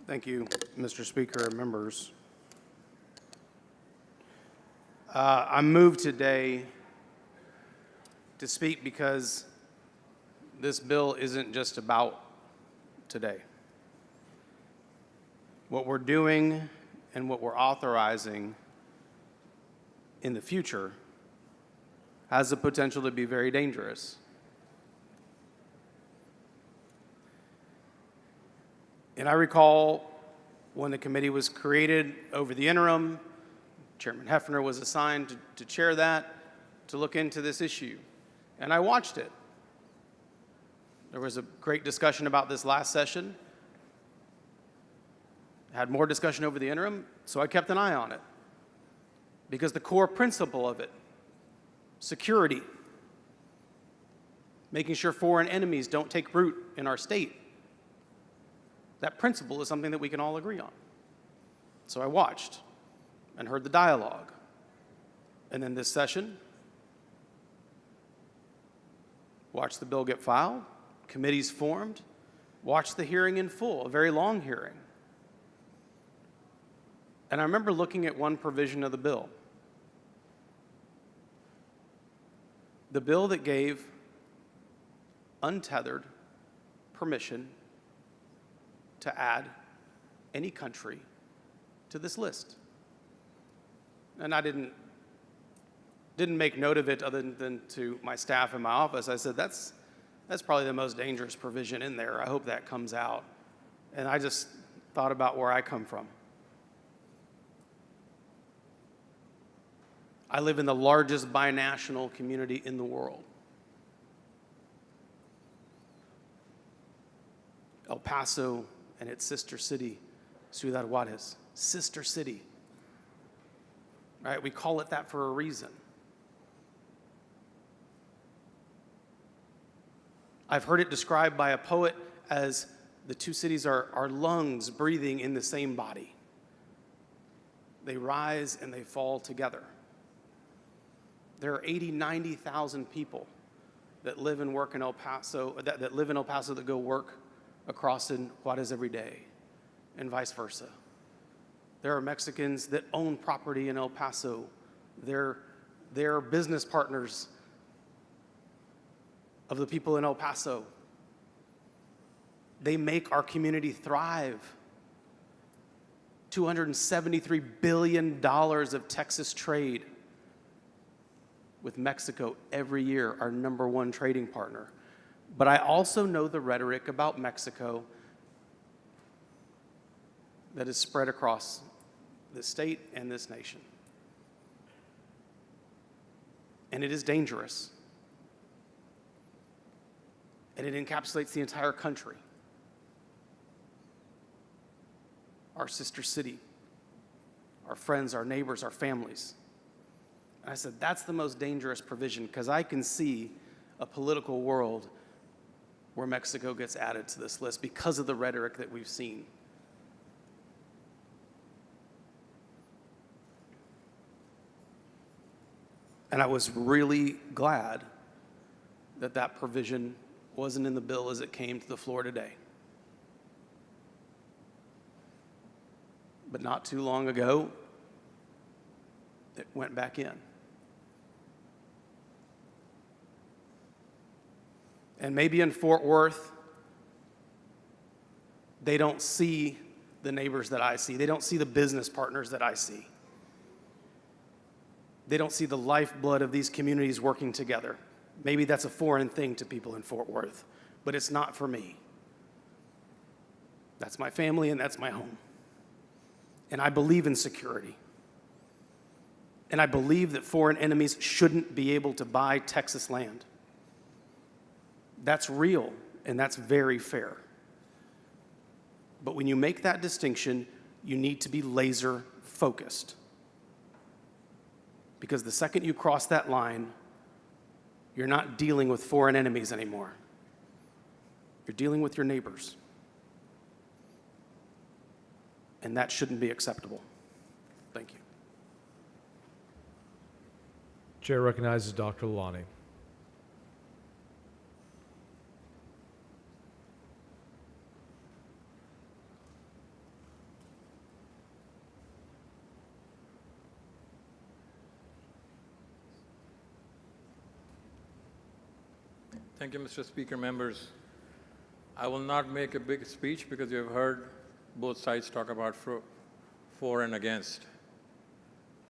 Thank you, Mr. Speaker and members. I'm moved today to speak because this bill isn't just about today. What we're doing and what we're authorizing in the future has the potential to be very dangerous. And I recall when the committee was created over the interim, Chairman Hefner was assigned to chair that, to look into this issue. And I watched it. There was a great discussion about this last session. Had more discussion over the interim, so I kept an eye on it. Because the core principle of it, security, making sure foreign enemies don't take root in our state, that principle is something that we can all agree on. So I watched and heard the dialogue. And then this session, watched the bill get filed, committees formed, watched the hearing in full, a very long hearing. And I remember looking at one provision of the bill that gave untethered permission to add any country to this list. And I didn't make note of it other than to my staff in my office. I said, that's probably the most dangerous provision in there. I hope that comes out. And I just thought about where I come from. I live in the largest binational community in the world. El Paso and its sister city, Ciudad Juarez, sister city. Right? We call it that for a reason. I've heard it described by a poet as the two cities are lungs breathing in the same body. They rise and they fall together. There are 80, 90,000 people that live and work in El Paso, that live in El Paso that go work across in Juarez every day, and vice versa. There are Mexicans that own property in El Paso. They're business partners of the people in El Paso. They make our community thrive. $273 billion of Texas trade with Mexico every year, our #1 trading partner. But I also know the rhetoric about Mexico that is spread across this state and this nation. And it is dangerous. And it encapsulates the entire country. Our sister city, our friends, our neighbors, our families. And I said, that's the most dangerous provision, because I can see a political world where Mexico gets added to this list because of the rhetoric that we've seen. And I was really glad that that provision wasn't in the bill as it came to the floor today. But not too long ago, it went back in. And maybe in Fort Worth, they don't see the neighbors that I see. They don't see the business partners that I see. They don't see the lifeblood of these communities working together. Maybe that's a foreign thing to people in Fort Worth, but it's not for me. That's my family and that's my home. And I believe in security. And I believe that foreign enemies shouldn't be able to buy Texas land. That's real, and that's very fair. But when you make that distinction, you need to be laser focused. Because the second you cross that line, you're not dealing with foreign enemies anymore. You're dealing with your neighbors. And that shouldn't be acceptable. Thank you. Chair recognizes Dr. Lalani. Thank you, Mr. Speaker. Members, I will not make a big speech because you have heard both sides talk about for and against.